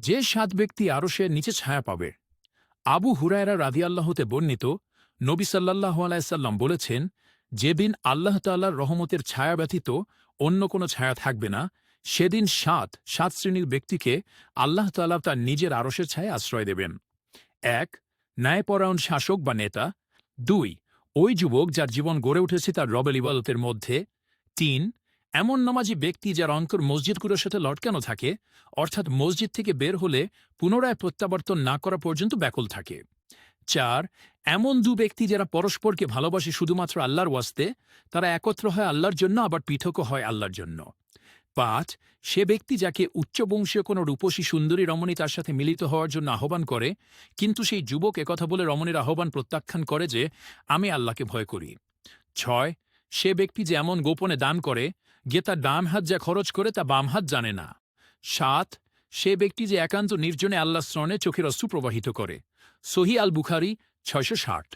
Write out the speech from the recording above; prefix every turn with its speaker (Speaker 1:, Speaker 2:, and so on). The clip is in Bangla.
Speaker 1: যে ৭ ব্যক্তি আরশের নিচে ছায়া পাবে। আবু হুরায়রা রাদিয়াল্লাহতে বর্ণিত, নবী সাল্লাল্লাহু আলাইহি সাল্লাম বলেছেন, যেদিন আল্লাহ তাআলার রহমতের ছায়া ব্যতীত অন্য কোনো ছায়া থাকবে না, সেদিন সাত শ্রেণীর ব্যক্তিকে আল্লাহ তাআলা তার নিজের আরশের ছায়ায় আশ্রয় দেবেন। ১. ন্যায়পরায়ণ শাসক বা নেতা। ২. ওই যুবক যার জীবন গড়ে উঠেছে তার রবের ইবাদতের মধ্যে। ৩. এমন নামাজি ব্যক্তি যার অন্তর মসজিদগুলোর সাথে লটকানো থাকে, অর্থাৎ মসজিদ থেকে বের হলে পুনরায় প্রত্যাবর্তন না করা পর্যন্ত ব্যাকুল থাকে। ৪. এমন ব্যক্তি যারা পরস্পরকে ভালোবাসে শুধুমাত্র আল্লাহর ওয়াস্তে, তারা একত্র হয় আল্লাহর জন্য আবার পৃথকও হয় আল্লাহর জন্য। ৫. সে ব্যক্তি যাকে উচ্চবংশীয় কোনো রূপসী সুন্দরী রমণী তার সাথে মিলিত হওয়ার জন্য আহ্বান করে, কিন্তু সেই যুবক একথা বলে রমণীর আহ্বান প্রত্যাখ্যান করে যে, আমি আল্লাহকে ভয় করি। ৬. সে ব্যক্তি যে এমন গোপনে দান করে, গিয়ে তার ডান হাত যা খরচ করে তা বাম হাত জানে না। ৭. সে ব্যক্তি যে একান্ত নির্জনে আল্লাহর স্মরণে চোখের অশ্রু প্রবাহিত করে। সহিহ আল বুখারী ৬৬০।